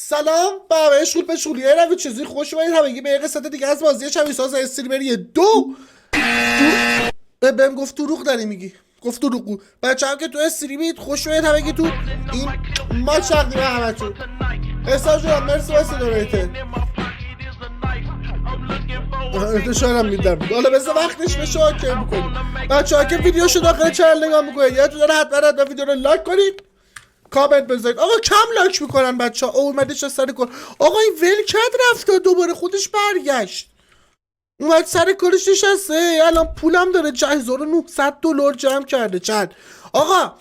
سلام به شغل به شغلیه روی چیزی خوش اومدید همگی به یه قسمت دیگه از بازی شبیه ساز استریمری بهم گفت دروغ داری میگی. گفت دروغ. بچه هم که تو استریمید خوش اومدید همگی تو این ما شقیمه همتون. احسان جان مرسی واسه دونیته. انتشارم میدم. حالا بذار وقتش بشه اوکی بکنیم. بچه ها که ویدیوشو داخل چنل نگاه میکنید یادتون نره حتما ویدیو رو لایک کنید، کامنت بذارید. آقا کم لایک میکنن بچه ها. اومدش از سر کار. آقا این ول کرد رفت و دوباره خودش برگشت. اومد سر کارش نشسته. الان پولم داره $1900 جمع کرده. چند آقا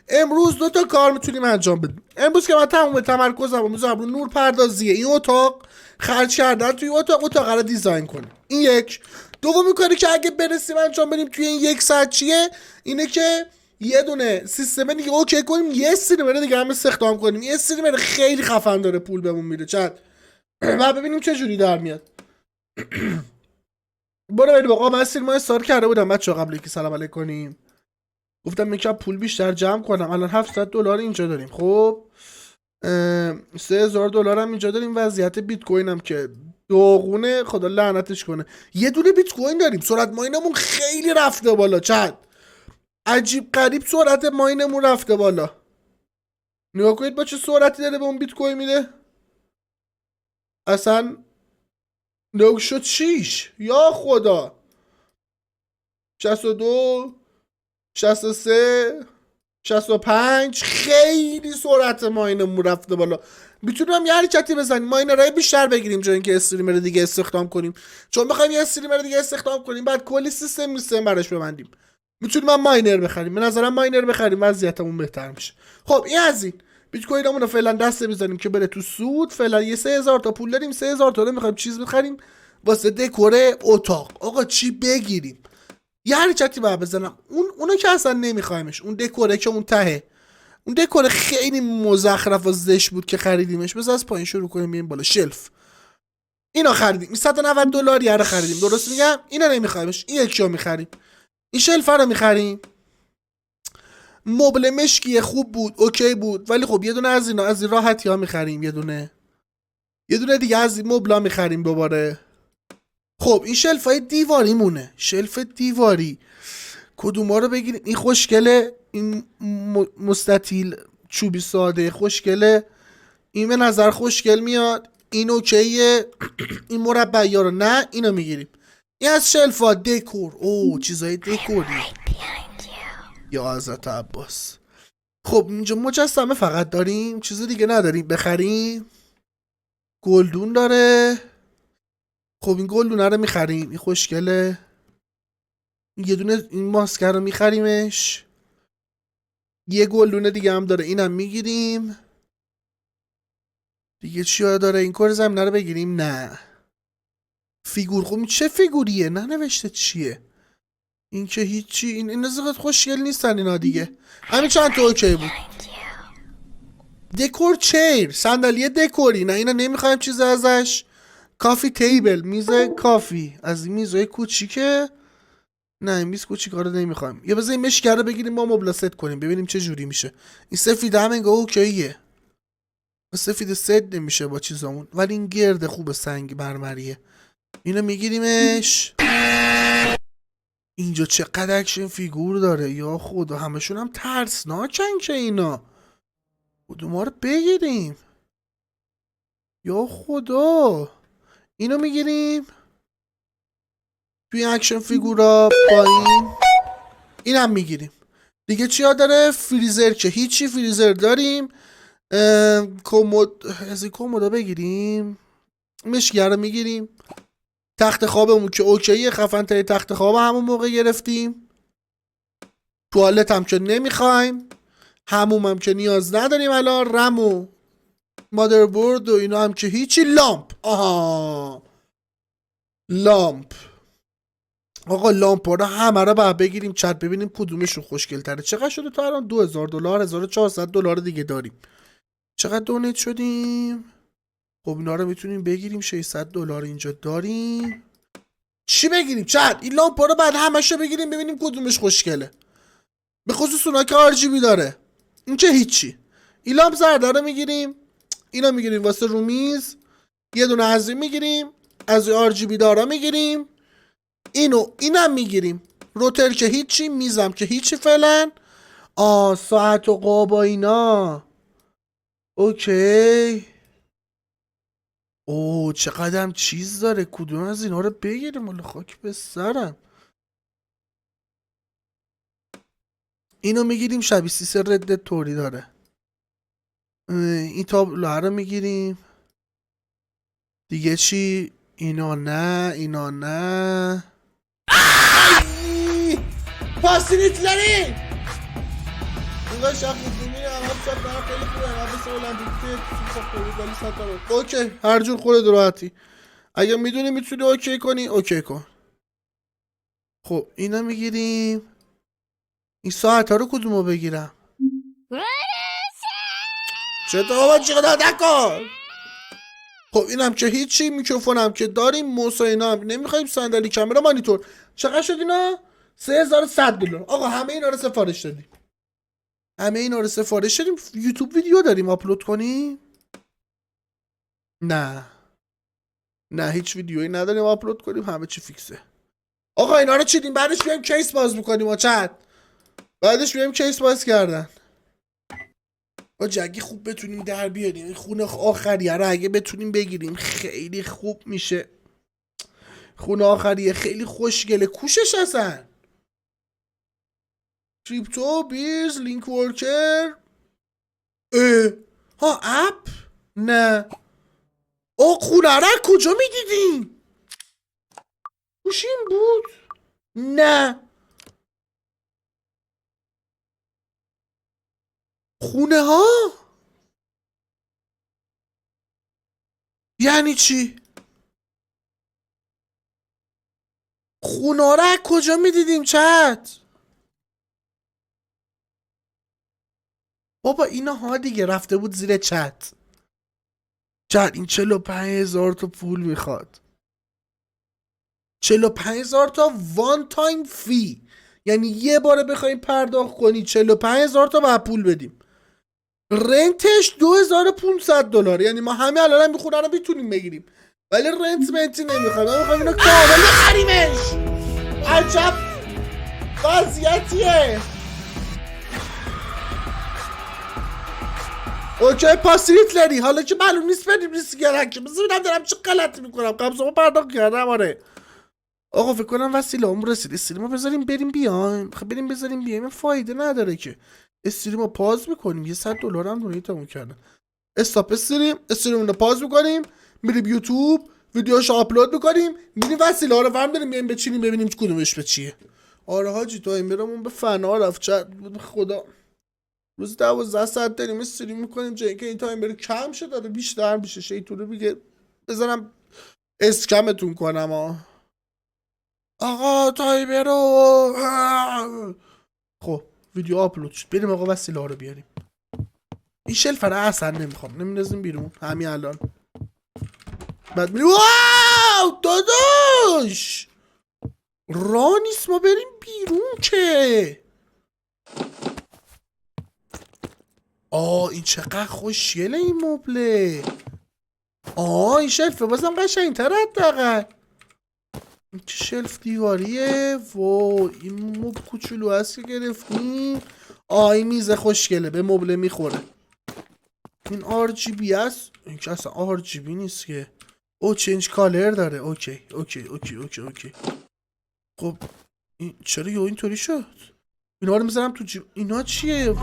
امروز 2 تا کار میتونیم انجام بدیم. امروز که من تمام تمرکزم رو میذارم رو نور پردازیه این اتاق، خرج کردن توی اتاق رو دیزاین کنیم. این یک. دومی کاری که اگه برسیم انجام بدیم توی این 1 ساعت چیه؟ اینه که یه دونه سیستم دیگه اوکی کنیم، یه استریمر دیگه هم استخدام کنیم. یه استریمر خیلی خفن داره پول بهمون میده چند و ببینیم چه جوری در میاد. برو بریم. آقا من استریم استارت کرده بودم بچه‌ها قبل اینکه سلام علیک کنیم. گفتم یکم پول بیشتر جمع کنم. الان $700 اینجا داریم. خب $3000 هم اینجا داریم. وضعیت بیت کوین هم که داغونه خدا لعنتش کنه. یه دونه بیت کوین داریم. سرعت ماینمون خیلی رفته بالا چند عجیب غریب سرعت ماینمون رفته بالا. نگاه کنید با چه سرعتی داره به اون بیت کوین میده. اصلا نوک شد 6 یا خدا. 62 63 65 خیلی سرعت ماینمون رفته بالا. میتونم یه حرکتی بزنیم ماینرهای بیشتر بگیریم جای اینکه استریمر دیگه استخدام کنیم، چون میخوایم یه استریمر دیگه استخدام کنیم بعد کلی سیستم براش ببندیم. میتونیم هم ماینر بخریم. به نظرم ماینر بخریم وضعیتمون بهتر میشه. خب این از این بیت کوینمون رو فعلا دست میزنیم که بره تو سود. فعلا یه 3000 تا پول داریم. 3000 تا میخوایم چیز بخریم واسه دکور اتاق. آقا چی بگیریم؟ یه حرکتی باید بزنم. اونو که اصلا نمیخوایمش. اون دکوره که اون تهه، اون دکور خیلی مزخرف و زشت بود که خریدیمش. بذار از پایین شروع کنیم بریم بالا. شلف اینا خریدیم. $190 رو خریدیم. درست میگم؟ اینا نمیخوایمش. این یکیو میخریم. این شلف رو میخریم. مبل مشکی خوب بود، اوکی بود، ولی خب یه دونه از اینا از این راحتی ها میخریم. یه دونه دیگه از این مبلا میخریم دوباره. خب این شلف های دیواری مونه. شلف دیواری کدوما رو بگیریم؟ این خوشگله. این مستطیل چوبی ساده خوشگله. این به نظر خوشگل میاد. این اوکیه. این مربعی ها رو نه، اینو میگیریم. این از شلف ها دکور. او چیزای دکوری یا حضرت عباس. خب اینجا مجسمه فقط داریم، چیز دیگه نداریم بخریم. گلدون داره. خب این گلدونه رو میخریم. این خوشگله. یه دونه این ماسکر رو میخریمش. یه گلدونه دیگه هم داره، اینم میگیریم. دیگه چی داره؟ این کار زمینه رو بگیریم؟ نه. فیگور. خب چه فیگوریه؟ ننوشته چیه این که هیچی. این زیاد خوشگل نیستن اینا دیگه. همین چند تا اوکی بود. دکور چیر، صندلی دکوری. نه اینا نمیخوایم چیز ازش. کافی تیبل، میز کافی. از این میزای کوچیکه. نه این میز کوچیکا رو نمیخوایم. یا بذار این مشکره بگیریم ما مبل ست کنیم ببینیم چه جوری میشه. این سفید هم انگار اوکیه. سفید ست نمیشه با چیزامون، ولی این گرد خوبه سنگ مرمریه. اینو میگیریمش. اینجا چقدر اکشن فیگور داره یا خدا. همشون هم ترسناکن که اینا. کدوما رو بگیریم یا خدا؟ اینو میگیریم توی اکشن فیگورا پایین. اینم میگیریم. دیگه چیا داره؟ فریزر که هیچی. فریزر داریم. کمد. از این کمودا بگیریم. مشگر رو میگیریم. تخت خوابمون که اوکیه. خفن تری تخت خواب همون موقع گرفتیم. توالت هم که نمیخوایم. هموم هم که نیاز نداریم الان. رم و مادربرد و اینا هم که هیچی. لامپ. آها لامپ. آقا لامپ رو همه رو باید بگیریم چت ببینیم کدومشون خوشگل تره. چقدر شده تا الان؟ $2000 $1400 دیگه داریم. چقدر دونیت شدیم؟ خب اینا رو میتونیم بگیریم. $600 اینجا داریم. چی بگیریم چت؟ این لامپ رو بعد همش رو بگیریم ببینیم کدومش خوشگله. به خصوص اونا که RGB داره. این که هیچی. این لامپ زرده رو میگیریم. اینا میگیریم واسه رومیز. یه دونه از این میگیریم، از آر جی بی دارا میگیریم، اینم میگیریم. روتر که هیچی، میزم که هیچی فعلا. ساعت و قابا اینا اوکی. چقدرم چیز داره. کدوم از اینا رو بگیریم؟ ولی خاک به سرم. اینو میگیریم، شبیه سیس رد توری داره. این تابلو رو میگیریم. دیگه چی؟ اینا نه. پاسینیتلری اینگاه شخصی میره عمد شب برم خیلی خوبه. عمد بسه المپیک که اوکی، هر جور خود راحتی. اگه میدونی میتونی اوکی کنی اوکی کن. خب اینا میگیریم. این ساعت ها رو کدومو بگیرم؟ چطور آبا چقدر نکن. خب اینم که هیچی. میکروفونم که داریم. موس و اینا هم نمیخوایم. صندلی کامera مانیتور. چقدر شد اینا؟ $3100. آقا همه اینا رو سفارش دادیم. یوتیوب ویدیو داریم آپلود کنیم؟ نه هیچ ویدیویی نداریم آپلود کنیم. همه چی فیکسه. آقا اینا رو چیدیم، بعدش بیایم کیس باز میکنیم. بعدش بیایم کیس باز کردن. اگه خوب بتونیم در بیاریم این خونه آخریه رو، اگه بتونیم بگیریم خیلی خوب میشه. خونه آخریه خیلی خوشگله. کوشش هستن کریپتو بیرز لینک ورکر. اپ نه. خونه رو کجا میدیدیم؟ گوشیم بود؟ نه. خونه ها یعنی چی؟ خونه رو کجا میدیدیم چت؟ بابا اینا ها دیگه رفته بود زیر چت. این 45,000 تا پول میخواد. 45,000 تا وان تایم فی. یعنی یه باره بخوایم پرداخت کنی 45,000 تا باید پول بدیم. رنتش $2,500. یعنی ما همه الان هم میخونه رو میتونیم بگیریم، ولی رنت منتی نمیخوایم. ما میخوایم اینو کامل بخریمش. عجب وضعیتیه. اوکی پاسیلیتلری. حالا که معلوم نیست بریم ریسک که بذارم دارم چه غلطی میکنم. قبضه پرداخت کردم. آره آقا فکر کنم وسیله هم رسید. استریمو بذاریم بریم بیایم. بریم بذاریم بیایم. فایده نداره که استریمو پاز میکنیم. $100 هم دونیتمون کردن. استاپ استریم رو پاز میکنیم، میریم یوتیوب ویدیوشو آپلود میکنیم، میریم وسیله ها رو ورم داریم میایم بچینیم ببینیم کدومش به چیه. آره حاجی تایمرمون به فنا رفت. خدا روز 12 ساعت داریم استریم میکنیم. جایی که این تایمر کم شد داره بیشتر میشه. شیطونه میگه بذارم اسکمتون کنم. آقا تایمرو. خب ویدیو آپلود شد. بریم آقا وسیله ها رو بیاریم. این شلف رو اصلا نمیخوام. نمیندازیم بیرون همین الان. بعد میریم. واو داداش راه نیست ما بریم بیرون که. این چقدر خوشگله این مبله. این شلفه بازم قشنگ‌تره حداقل. این که شلف دیواریه. این مبل کوچولو هست که گرفتیم. این میزه خوشگله به مبله میخوره. این آر جی بی هست. این که اصلا آر جی بی نیست که. چنج کالر داره. اوکی. خب این چرا اینطوری شد؟ اینا رو میذارم تو جیب. اینا چیه؟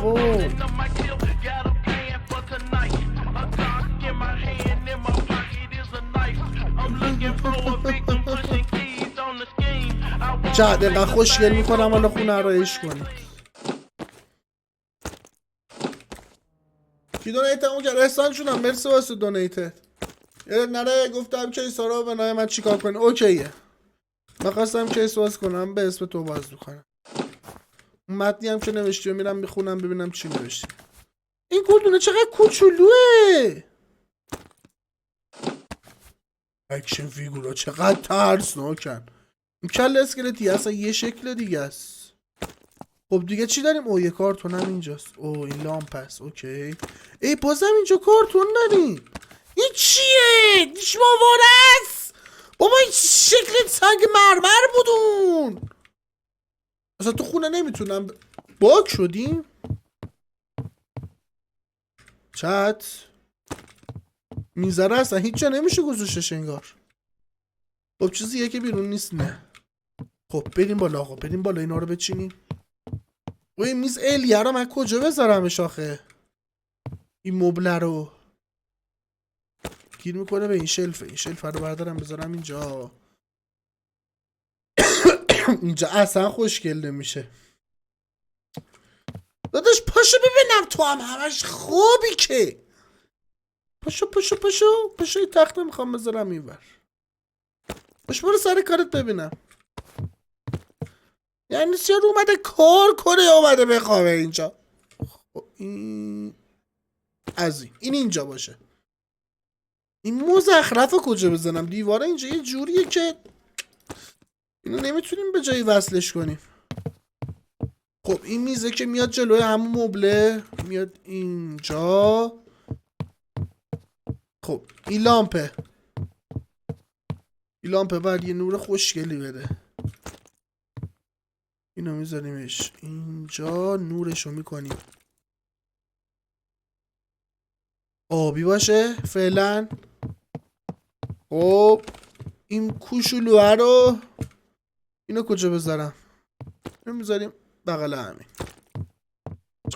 دقیقا خوشگل میکنم. حالا خونه رو عشق کنید. کی دونیت همون کرد؟ احسان شدم. مرسی واسه دونیتت. یادت نره گفتم کیس ها رو به نای من چیکار کنی. اوکیه من خواستم کیس باز کنم به اسم تو باز میکنم. متنی هم که نوشتی و میرم میخونم ببینم چی نوشتی. این گلدونه چقدر کوچولوه. اکشن فیگورا چقدر ترسناکن. این کل اسکلتی اصلا یه شکل دیگه است. خب دیگه چی داریم؟ او یه کارتون هم اینجاست. او این لامپ هست. اوکی. ای بازم اینجا کارتون داریم. این چیه؟ دیشماواره است. بابا این شکل سنگ مرمر بودون. اصلا تو خونه نمیتونم باگ شدیم. چت میذاره اصلا هیچ جا نمیشه گذاشتش انگار. خب چیزیه که بیرون نیست. نه خب بریم بالا آقا، بریم بالا اینا رو بچینیم. و این میز الیه رو من کجا بذارمش آخه؟ این مبله رو گیر میکنه به این شلفه. این شلفه رو بردارم بذارم اینجا. اینجا اصلا خوشگل نمیشه. داداش پاشو ببینم تو هم همش خوبی که. پاشو پاشو پاشو پاشو. این تخته میخوام بذارم اینور. پاشو برو سر کارت ببینم. یعنی چرا اومده کار کنه یا اومده بخوابه اینجا؟ این از این اینجا باشه. این مزخرف رو کجا بزنم؟ دیواره اینجا یه جوریه که اینو نمیتونیم به جایی وصلش کنیم. خب این میزه که میاد جلوی همون مبله، میاد اینجا. خب این لامپه. این لامپه باید یه نور خوشگلی بده. اینو میذاریمش اینجا، نورشو میکنیم آبی باشه فعلا. خب این کوشولوه رو اینو کجا بذارم؟ اینو میذاریم بغل همین.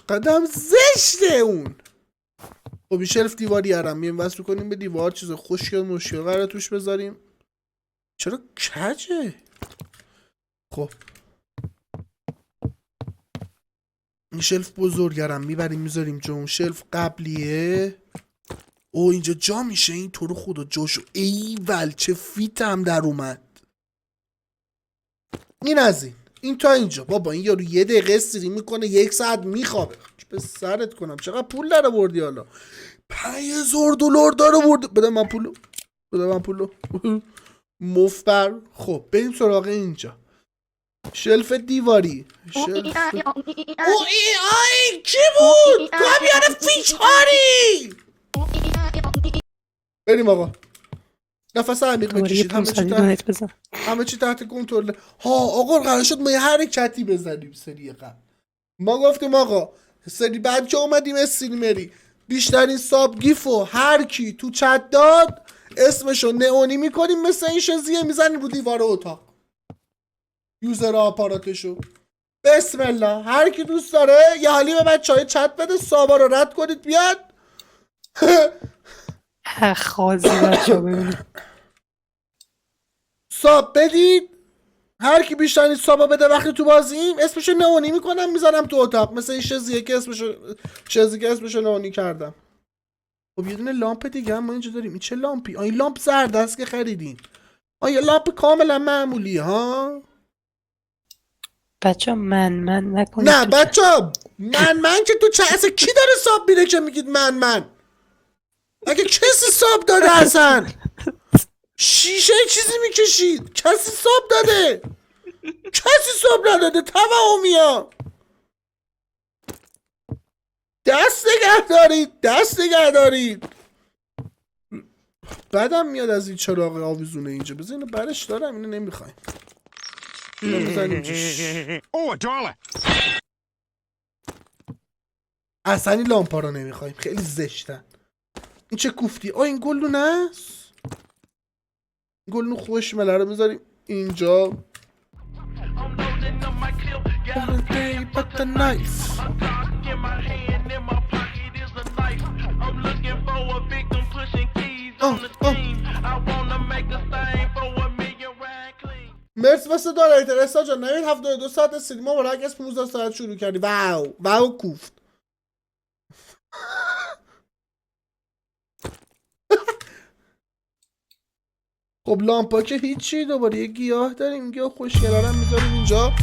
قدم زشته اون. خب این شلف دیواری هرم مییم وصل کنیم به دیوار. چیز خوشگل مشکل قرار توش بذاریم. چرا کجه؟ خب این شلف بزرگرم میبریم میذاریم جا. اون شلف قبلیه. او اینجا جا میشه. این تو رو خدا جاشو ایول چه فیتم در اومد. این از این تا اینجا. بابا این یارو یه دقیقه استریم میکنه 1 ساعت میخوابه. به سرت کنم چقدر پول داره بردی حالا؟ $5000 داره برد. بده من پولو. بده من پولو. مفبر. خب بریم سراغ اینجا. شلف دیواری. شلف او ای کی بود؟ تو هم یاد فیچاری. بریم آقا. نفس عمیق بکشید. همه چی تحت کنترل. ها آقا قرار شد ما یه حرکتی بزنیم سری قبل. ما گفتیم آقا سری بعد که اومدیم استریمری بیشترین ساب گیفو هر کی تو چت داد اسمشو نئونی میکنیم مثل این شزیه میزنیم رو دیوار اتاق. یوزر آپاراتشو. بسم الله. هر کی دوست داره یه حالی به بچهای چت بده سابا رو رد کنید بیاد. خازی بچه ببینید ساب بدید. هر کی بیشترین سابا بده وقتی تو بازیم اسمشو نئونی میکنم میذارم تو اتاق مثل این شزیه که اسمشو نئونی کردم. خب یه دونه لامپ دیگه هم ما اینجا داریم. این چه لامپی؟ این لامپ زرد است که خریدین. یه لامپ کاملا معمولی ها. بچه من نکنید. نه بچه من که تو اصلا کی داره ساب میده که میگید من اگه کسی ساب داده اصلا شیشه چیزی میکشید. کسی ساب داده؟ کسی ساب نداده. توهمیا. دست نگه دارید. بعدم میاد از این چراغ آویزونه اینجا. بذار اینو برش دارم. اینو نمیخوایم. اینو بزنیم جیش. اصلا این لامپا رو نمیخوایم. خیلی زشتن. این چه کوفتی؟ این گلدون هست. گلدون خوشمله رو بذاریم اینجا. مرسی واسه دارایتر استا جان. نوید 72 ساعت استریم ما برای از 15 ساعت شروع کردی. واو کوفت. خب لامپا که هیچی. دوباره یه گیاه داریم. گیاه خوشگلار هم میذاریم اینجا.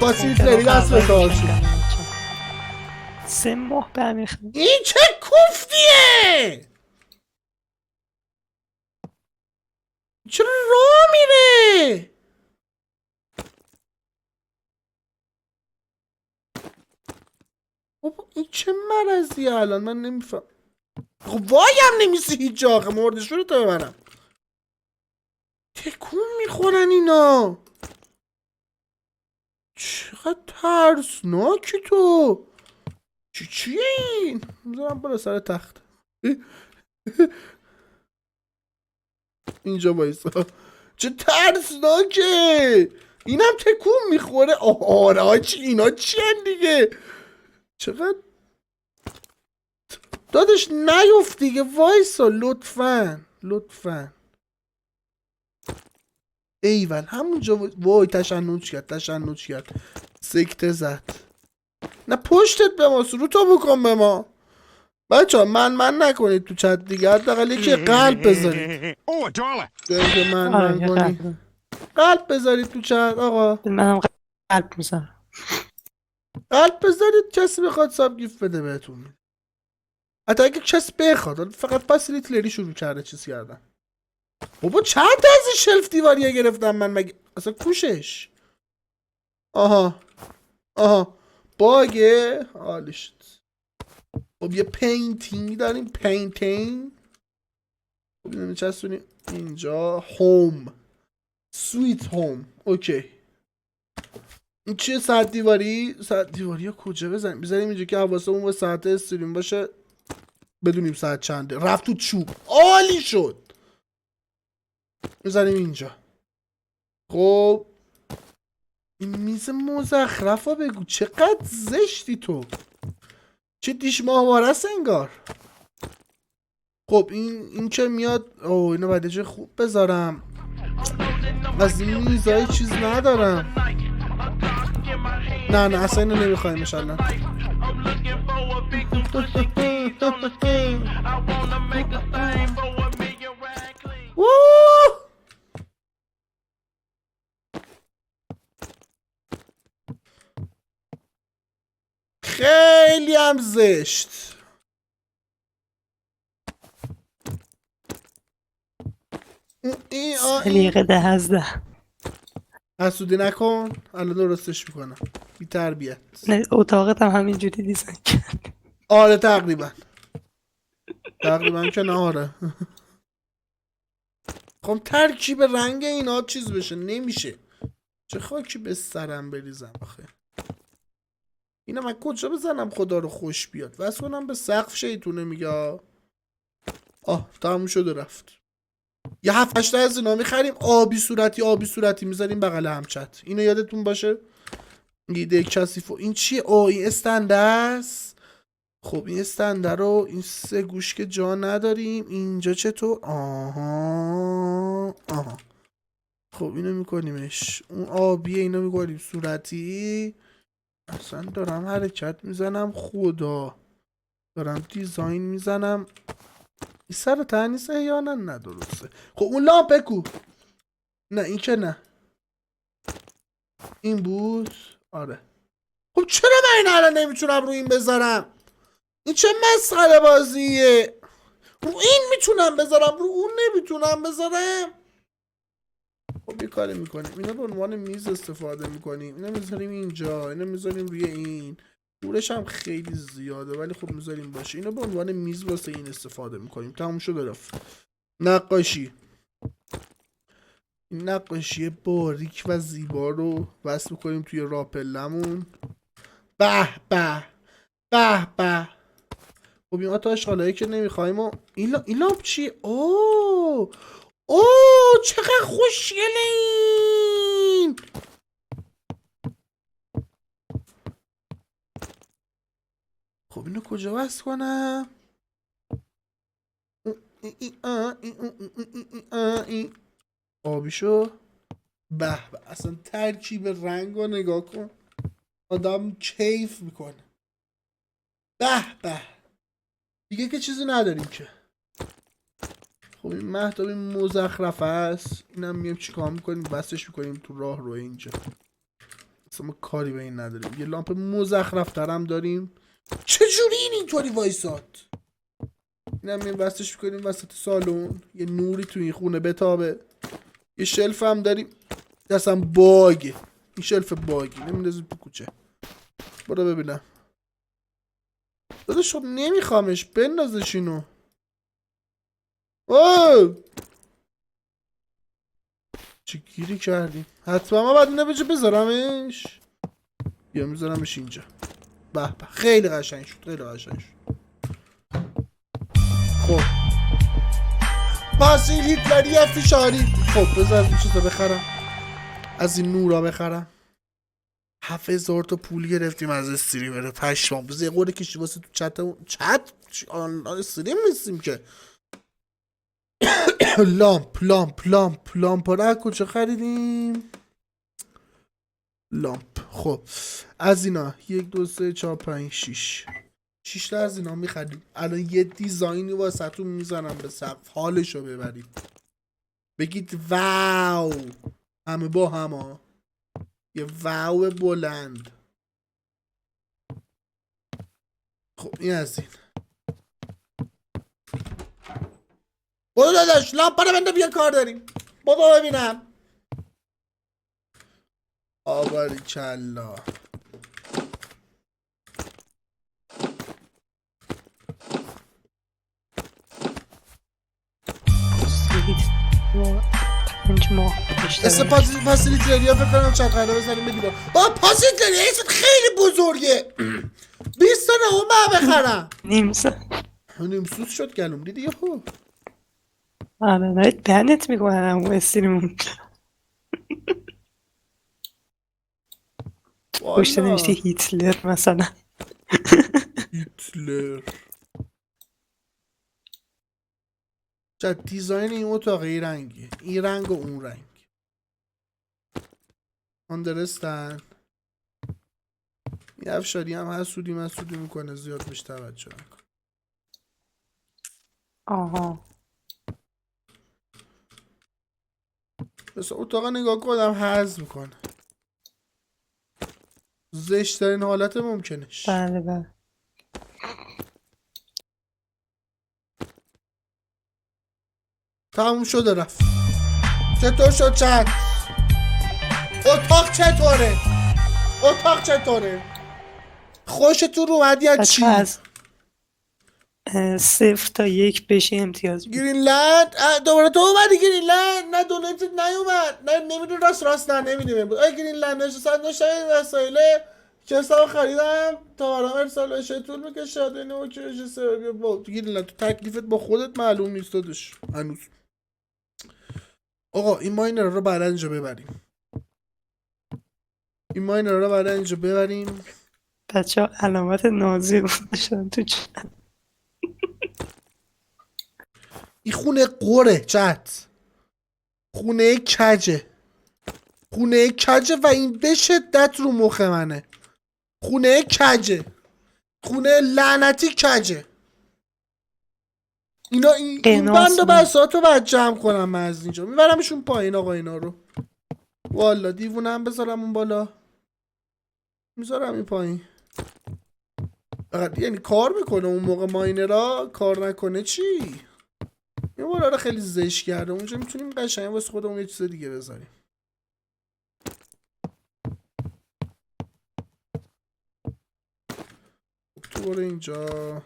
پاسی فلری دست به کار شد. 3 ماه به همین خیلی. این چه کوفتیه؟ چرا راه میره؟ بابا این چه مرضیه الان من نمیفهم. خب وایم نمیسی هیچ جا آخه مردش رو تا ببرم. تکون میخورن اینا. چقدر ترسناکی تو. چیه این؟ میذارم بالا سر تخت. اینجا بایستا. چه ترسناکه. اینم تکون میخوره. آره آجی اینا چی هن دیگه. چقدر دادش نیفت دیگه وایسا لطفا لطفا. ایول همونجا وای تشنج کرد سکته زد. نه پشتت به ما رو تو بکن به ما بچه ها. من نکنید تو چت دیگه حداقل یکی قلب بذارید. که من کنید قلب بذارید تو چت آقا. منم قلب میزنم. قلب بذارید کسی بخواد ساب گیف بده بهتون. حتی اگه کسی بخواد فقط فسیلیت لری شروع کرده چیز کردن. بابا چند از این شلف دیواریه گرفتم من مگه اصلا کوشش. آها باگه عالی شد. خب یه پینتینگ داریم پینتینگ. خب اینو میچستونیم اینجا هوم سویت هوم. اوکی این چیه ساعت دیواری ها کجا بزنیم اینجا که حواسمون به ساعت استریم باشه بدونیم ساعت چنده. رفت تو چوب عالی شد. میزنیم اینجا. خب این میز مزخرف ها بگو چقدر زشتی تو. چه دیش ماهواره است انگار. خب این که میاد اینو باید جای خوب بذارم. از این میزای چیز ندارم. نه اصلا اینو نمیخوایم انشالله. خیلی هم زشت. سلیقه 10/10. حسودی نکن الان درستش میکنم. بی تربیت. نه اتاقت هم همینجوری دیزاین کرد. آره تقریبا که نه آره. خب ترکیب رنگ اینا چیز بشه نمیشه. چه خاکی به سرم بریزم آخه. اینا من کجا بزنم خدا رو خوش بیاد. واسه کنم به سقف شیطونه میگه. تموم شده رفت. یه 7-8 از اینا میخریم آبی صورتی میذاریم بغل همچت. اینو یادتون باشه. ایده کثیف. این چیه؟ این استنده است. خب این استنده رو این 3 گوش که جا نداریم. اینجا چطور؟ آها خب اینو میکنیمش. اون آبیه اینو میکنیم صورتی. اصلا دارم حرکت میزنم خدا. دارم دیزاین میزنم. این سر تنیسه یا نه درسته. خب اون لامپه کو. نه این که نه. این بود. آره. خب چرا من این الان نمیتونم رو این بذارم. این چه مسخره بازیه. رو این میتونم بذارم رو اون نمیتونم بذارم. خب یه کاری میکنیم اینا به عنوان میز استفاده میکنیم. اینا میذاریم اینجا. اینا میذاریم روی این. دورش هم خیلی زیاده ولی خب میذاریم باشه. اینا به عنوان میز واسه این استفاده میکنیم. تموم شد رفت. نقاشی. این نقاشی باریک و زیبا رو وصل میکنیم توی راپلمون. به به به به. خب این آتش حالایی که نمیخوایم و این لامپ چیه؟ چقدر خوشگله این. خب اینو کجا وصل کنم؟ آبیشو. به به اصلا ترکیب رنگ رو نگاه کن. آدم کیف میکنه. به به دیگه که چیزی نداریم که. خب این مهتاب این مزخرف است. اینم میام چیکار میکنیم بسش میکنیم تو راه رو اینجا. اصلا ما کاری به این نداریم. یه لامپ مزخرف ترم داریم. چجوری اینطوری وایساد؟ اینم میام بسش میکنیم وسط سالن. یه نوری تو این خونه بتابه. یه شلف هم داریم. دستم باگه. این شلف باگی نمیدازیم تو کوچه. برو ببینم. داداش خب نمیخوامش، بندازش اینو. اوه چه گیری کردیم. حتما ما باید اینو بذارمش. یا میذارمش اینجا. به به خیلی قشنگ شد، خیلی قشنگ شد. خب پاسیل هیتلری فشاری. خب بذار این چیزا بخرم، از این نورا بخرم. 7000 تا پول گرفتیم از استریمر پشمام. بذار یه قوله کشی واسه تو چت آنلاین استریم نیستیم که. لامپ را کجا خریدیم؟ لامپ. خب از اینا 1 2 3 4 5 6 تا از اینا میخریم. الان یه دیزاینی واسه تون میزنم به سقف، حالشو ببرید، بگید واو. همه با هم یه واو بلند. خب این از این. برو داداش لامپا رو بنده، بیا کار داریم. بابا ببینم. آباریکلا. اسم پاسیلیتری ها فکر کنم چند قراره بزنیم بدیم. پاسیلیتری اسم خیلی بزرگه. 20 تا نه من بخرم. نیمسوز شد گلوم دیدی یهو. آره دارید دهنت میکنن اون استریمون. پشت نوشته هیتلر مثلا. هیتلر. چه دیزاین این اتاق این رنگه، این رنگ و اون رنگ. آندرستن. یه افشاری هم حسودی میکنه، زیاد بهش توجه نکن. آها مثلا اتاق نگاه کنم حزم میکنه. زشترین حالت ممکنش. بله بله. تموم شده رفت. چطور شد چند؟ اتاق چطوره؟ خوشتون رو اومد یا چی؟ از 0 تا 1 بشه امتیاز بود. گرینلند دوباره تو اومدی گرینلند؟ نه دونیت نیومد. نه نمیدونی راست نه نمیدونی بود. گرینلند نشستن داشتم وسایل کسا خریدم تا برام ارسال بشه طول میکشه. اینو اوکی سه با گرینلند تو تکلیفت با خودت معلوم نیست داداش هنوز. آقا این ماینر رو بعد اینجا ببریم. بچه ها علامت نازی گذاشتن تو چت. این خونه قره چت. خونه کجه و این به شدت رو مخ منه. خونه کجه. خونه لعنتی کجه. اینا این بند و بساط رو باید جمع کنم من از اینجا. میبرمشون پایین آقا اینا رو. والا دیوونه هم بذارم اون بالا. میذارم این پایین. فقط یعنی کار میکنه اون موقع ماینرها، کار نکنه چی؟ این بالا رو خیلی زشت کرده. اونجا میتونیم قشنگ واسه خودمون یه چیز دیگه بذاریم. تو برو اینجا.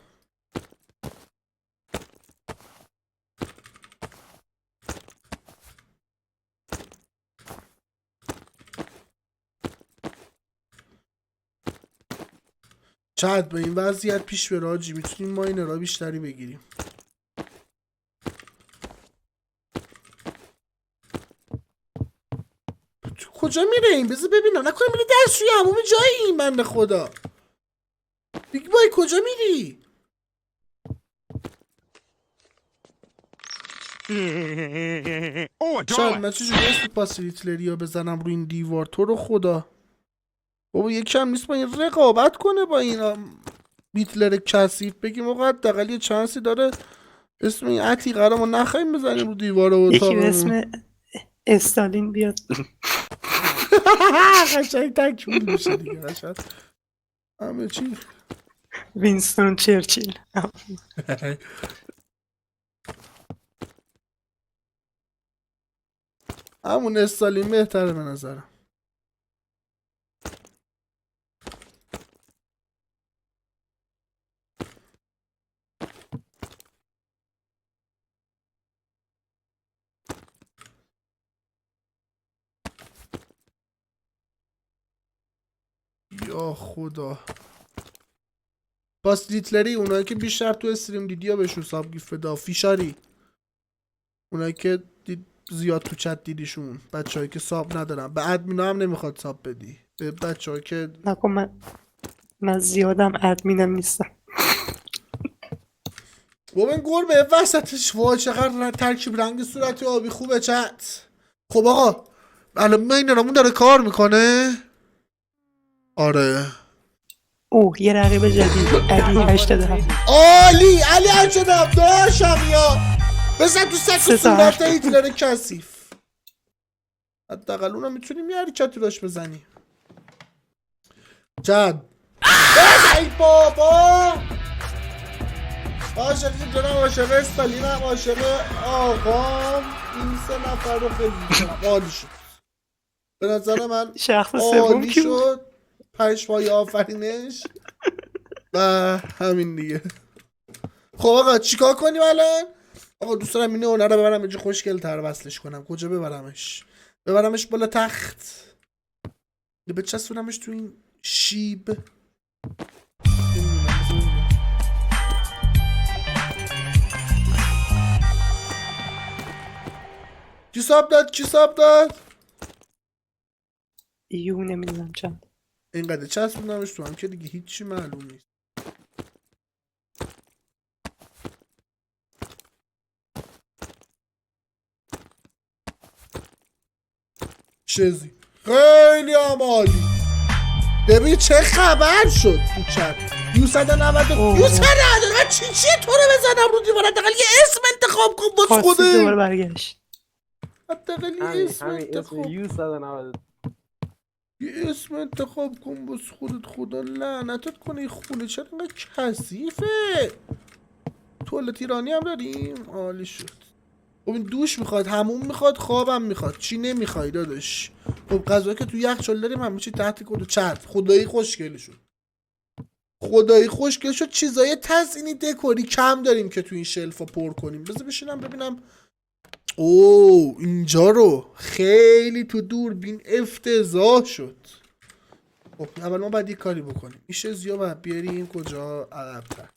چند به این وضعیت پیش بره آجی، میتونیم ماینرها بیشتری بگیریم. تو کجا میره این؟ بذار ببینم نکنه میره دستشوی هموم جایی این بنده خدا. بیگ بای کجا میری؟ شاید من چجوری اسم پاسیلیتلری ها بزنم روی این دیوار؟ تو رو خدا بابا یکم نیست با این رقابت کنه با این هیتلر کثیف. بگیم آقا حداقل یه چانسی داره اسم این عتیقه رو ما نخواهیم بزنیم رو دیوار اتاقمون. یکی به اسم استالین بیاد. قشنگ تکمیل میشه دیگه. قشنگ همه چی وینستون چرچیل. همون استالین بهتره به نظرم. یا خدا. باس لیتلری، اونایی که بیشتر تو استریم دیدی یا بهشون ساب گیفت بده. فیشاری، اونایی که زیاد تو چت دیدیشون، بچه‌هایی که ساب ندارن. به ادمینا هم نمیخواد ساب بدی، به بچه‌هایی که نکن. من زیادم ادمینم نیستم. ببین گربه وسطش وای چقدر ترکیب رنگ صورت آبی خوبه چت. خب آقا الان مینرمون داره کار میکنه. آره اوه یه رقیب جدید علی 87. عالی. علی 87 داشتم یا بزن تو سک سه تا صورت هشت. هیتلر کثیف. حداقل اونم میتونیم یه حرکتی راش بزنیم. چند ای بابا. عاشق جنم، عاشق استالینم، عاشق آقام. این سه نفر رو خیلی میکنم. عالی شد به نظر من. شخص سوم عالی کی بود؟ شد. پشمای آفرینش. و همین دیگه. خب آقا چیکار کنیم الان؟ آقا دوست دارم این هنر رو ببرم اینجا خوشگل تر وصلش کنم. کجا ببرمش؟ ببرمش بالا تخت، بچسبونمش تو این شیب. کی ساب داد؟ کی ساب داد؟ ایو نمیدونم چند. اینقدر چسبونمش تو هم که دیگه هیچی معلوم نیست. چیزی خیلی هم عالی. ببین چه خبر شد تو چت. یوسد 90 یوسد 90 من چیه تو رو بزنم رو دیوار؟ حداقل یه اسم انتخاب کن باز خواستی خوده. دوباره برگشت. حداقل یه اسم همین انتخاب اسم یو 190. یه اسم انتخاب کن باز خودت. خدا لعنتت کنه این خونه چرا اینقدر کثیفه. توالت ایرانی هم داریم. عالی شد. خب این دوش میخواد، حموم میخواد، خوابم میخواد. چی نمیخوای داداش؟ خب غذایی که تو یخچال داریم همه چی تحت کد و چت. خدایی خوشگل شد. خدایی خوشگل شد. چیزای تزیینی دکوری کم داریم که تو این شلفا پر کنیم. بذار بشینم ببینم. اوه اینجا رو خیلی تو دوربین افتضاح شد. خب اول ما باید یه کاری بکنیم. این شزیا باید بیاریم کجا؟ عقب‌تر.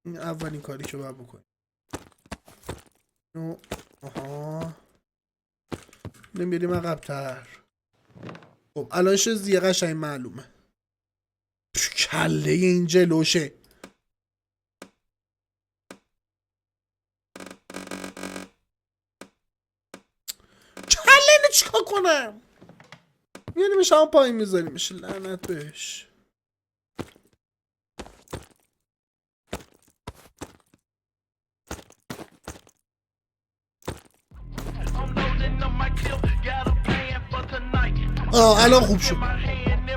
این اولین کاری که باید بکنیم. آها نمیریم عقب‌تر. خب الان شزیه قشنگ معلومه. کله این جلوشه. کله اینو چیکار کنم؟ میانیمش هم پایین میذاریمش. لعنت بهش. الان خوب شد.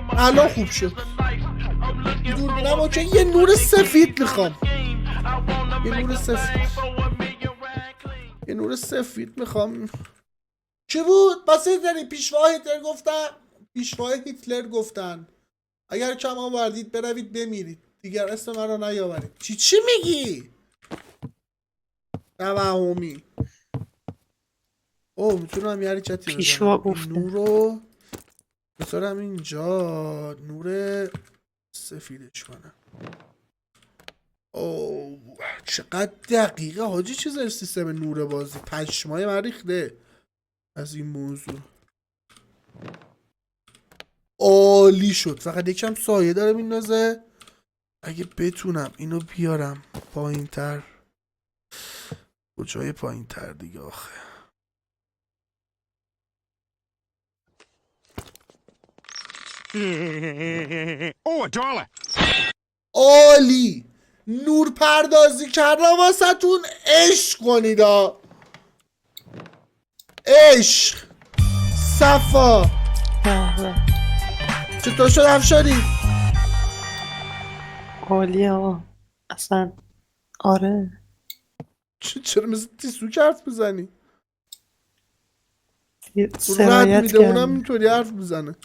الان خوب شد. دوربینم اوکی. یه نور سفید میخوام. یه نور سفید. یه نور سفید میخوام. چی بود؟ بسید داری پیشوای هیتلر گفتن. پیشوای هیتلر گفتن اگر کم آوردید بروید بمیرید، دیگر اسم من رو نیاورید. چی میگی؟ توهمی. اوه میتونم یه حرکتی پیشوا بزنم. گفته. نور رو بذارم اینجا. نور سفیدش کنم. اوه چقدر دقیقه حاجی. چیز سیستم نور بازی پشمای من ریخته از این موضوع. عالی شد. فقط یکم سایه داره میندازه. اگه بتونم اینو بیارم پایین تر. کجای پایین تر دیگه آخه؟ عالی. نور پردازی کردم واسه تون. عشق کنیدا. عشق. صفا. چطور شد افشاری؟ عالیه آقا اصلا. آره چرا مثل تیسو حرف میزنی؟ رد سرایت میده اونم کردم. اینطوری حرف میزنه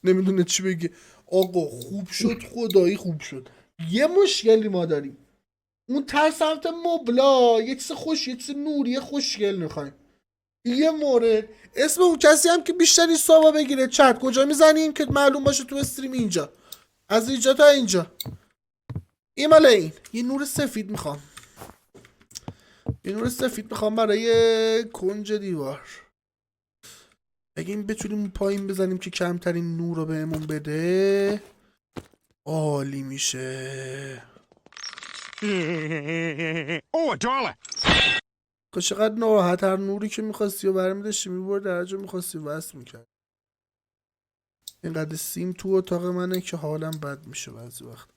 نمیدونه چی بگه. آقا خوب شد. خدایی خوب شد. یه مشکلی ما داریم. اون تر سمت مبلا یه چیز خوش، یه چیز نوری خوشگل میخوایم. یه مورد اسم اون کسی هم که بیشتری ساوا بگیره چت کجا میزنیم که معلوم باشه تو استریم اینجا از اینجا تا اینجا. این مال این یه نور سفید میخوام. یه نور سفید میخوام برای کنج دیوار. اگه این بتونیم پایین بزنیم که کمترین نور رو بهمون بده عالی میشه. Oh, a dollar. که چقدر ناراحت هر نوری که میخواستی و برمیداشتی میبرد در جا میخواستی وصل میکرد. اینقدر سیم تو اتاق منه که حالم بد میشه بعضی وقت.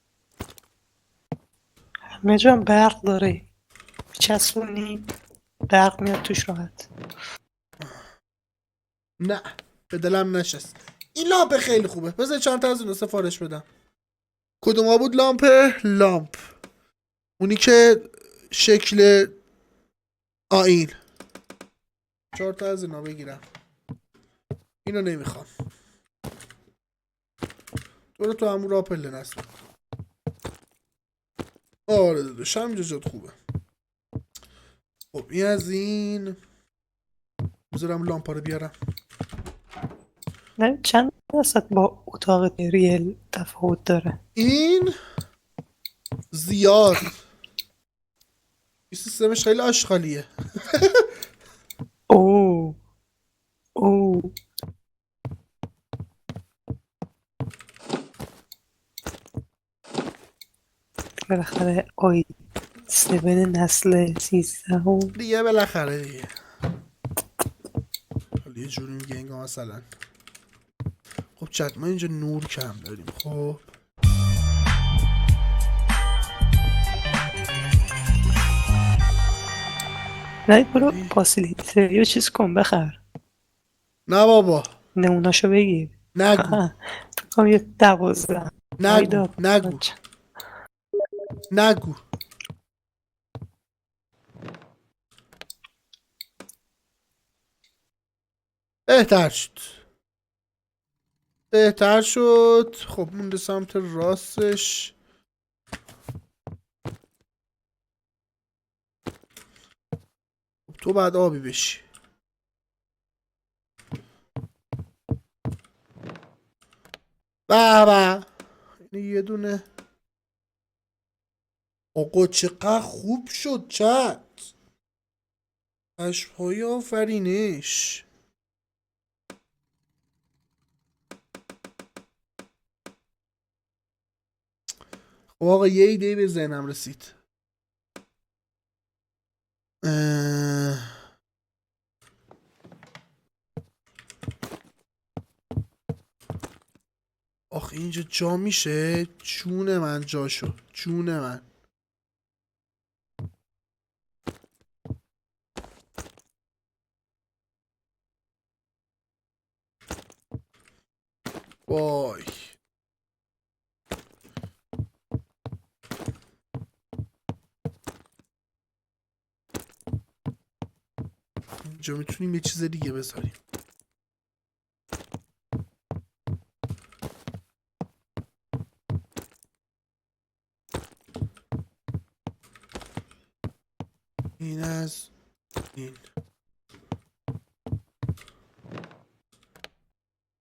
همه جا هم برق داره، چسبونی برق میاد توش راحت. نه به دلم نشست. این لامپ خیلی خوبه. بذار چند تا از اینو سفارش بدم. کدوم بود لامپ؟ لامپ اونی که شکل این 4 تا از اینا بگیرم. اینو نمیخوام. تو همون را پله نصب. آره داداش همینجا جات خوبه. خب این از این. بذارم لامپا رو بیارم. نه چند درصد با اتاق ریل تفاوت داره؟ این زیاد. این سیستمش خیلی آشغالیه. اوه بالاخره آی 7 نسل 13 دیگه بالاخره دیگه. حالا یه جوری میگه انگار مثلا خب چت ما اینجا نور کم داریم. خب نه برو فاسیلیتری و چیز کن بخر. نه بابا نموناشو بگیر. نگو تو یه 12 نگو نگو. بهتر شد. خب مونده سمت راستش. خب تو بعد آبی بشی. به این یه دونه. آقا چقدر خوب شد چت. پشم‌های آفرینش. خب آقا یه ایده به ذهنم رسید. آخه اینجا جا میشه. جون من جاشو. جون من. وای اینجا میتونیم یه چیز دیگه بذاریم. این از این.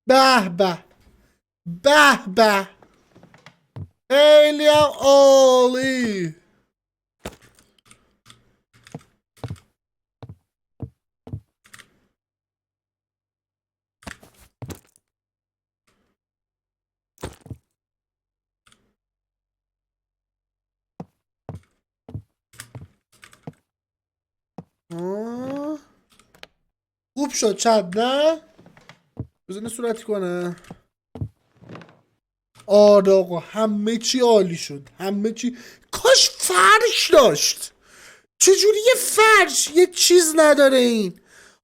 به به به به خیلی هم عالی. خوب شد چند نه؟ بزنه صورتی کنه. آره آقا همه چی عالی شد. همه چی. کاش فرش داشت. چجوری یه فرش یه چیز نداره این؟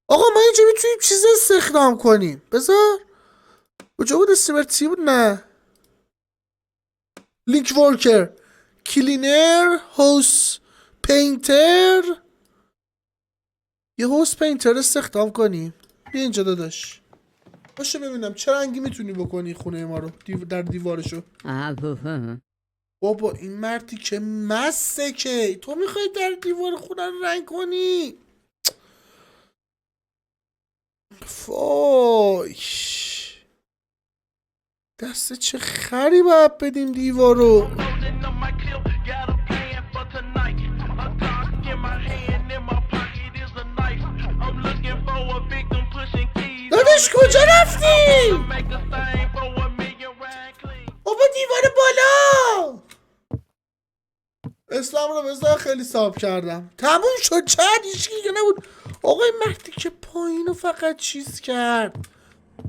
آقا ما اینجا میتونیم چیز استخدام کنیم. بذار کجا بود استیمرتی بود؟ نه لینک ورکر کلینر هوس پینتر. یه هوس پینتر استخدام کنیم. بیا اینجا داداش باشه ببینم چه رنگی میتونی بکنی خونه ما رو در دیوارشو. بابا این مردی که مسته که تو میخوای در دیوار خونه رو رنگ کنی. فای دسته چه خری باید بدیم دیوارو. داداش کجا رفتی؟ بابا دیوار بالا. اسلام رو بذار خیلی صاحب کردم. تموم شد. چند هیچکی که نبود. آقای مهدی که پایین رو فقط چیز کرد.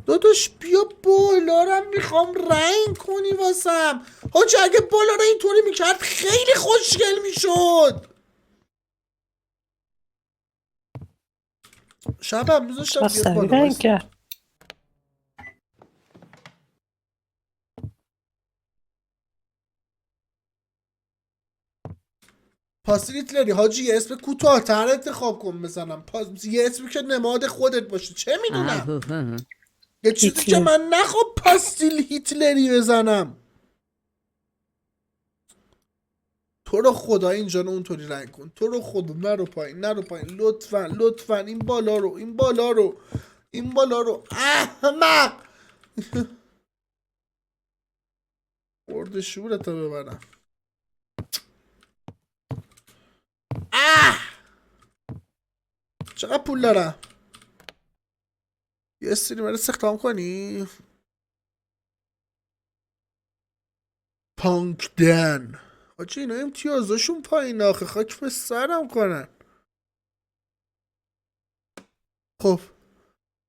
داداش بیا بالا رو میخوام رنگ کنی واسم. حاجی اگه بالا رو اینطوری میکرد خیلی خوشگل میشد. شبم میذاشتم بیاد بالا. رنگ کرد. پاستیل هیتلری حاجی یه اسم کوتاه‌تر انتخاب کن بزنم. یه اسمی که نماد خودت باشه. چه میدونم یه چیزی که من نخوام پاستیل هیتلری بزنم. تو رو خدا اینجا رو اونطوری رنگ کن. تو رو خدا نرو پایین نرو پایین. لطفا لطفا این بالا رو این بالا رو این بالا رو. احمق برد شورتو ببرم. چقدر پول دارم؟ یه استریم رو استخدام کنی؟ پانک دن حاجی اینا امتیازشون پایین آخه خاک به سرم کنن. خب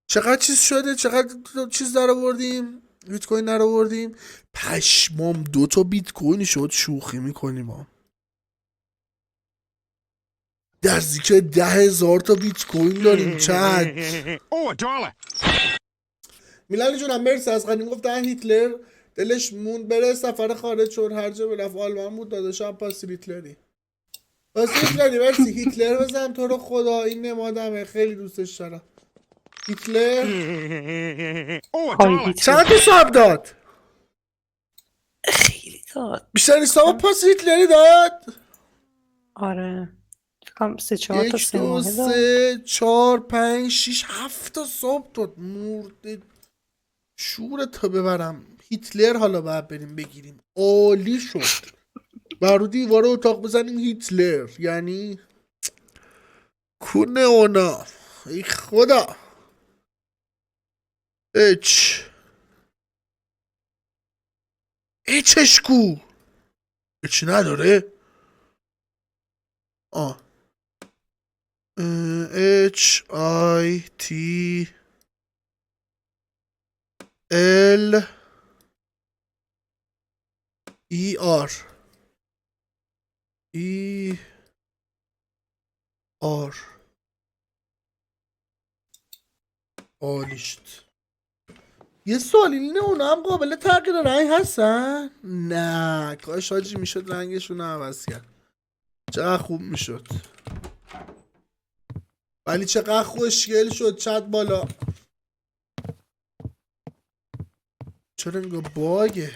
چقدر چیز شده؟ چقدر چیز در آوردیم؟ بیت کوین در آوردیم؟ پشمام 2 بیت کوین شد. شوخی میکنیم ما. نزدیک 10,000 تا بیت کوین داریم. چند میلانی جونم مرسی. از قدیم گفت هیتلر دلش مون بره سفر خارج شد هر جا برفت آلمان بود. داداشم پاستیل هیتلری. پاستیل هیتلری مرسی. هیتلر بزن تو رو خدا. این نمادمه خیلی دوستش دارم. هیتلر چند تا ساب داد؟ خیلی داد. بیشترین ساب پاستیل هیتلری داد. آره فکرم 3-4 تا 1 3 2 ماهه داد. 3 4 5 6 7 تا ساب داد. مرده شورتو ببرم. هیتلر حالا باید بریم بگیریم. عالی شد. برو دیوار اتاق بزنیم هیتلر. یعنی کونه اونا. ای خدا. اچش کو اچ نداره. اچ آی تی ال ای آر ای آر عالیشت. یه سوال اینه اونا هم قابل تغییر رنگ هستن؟ نه کاش حاجی میشد رنگشون رو عوض کرد. چقدر خوب میشد. ولی چقدر خوشگل شد. چت بالا. چرا انگار باگه؟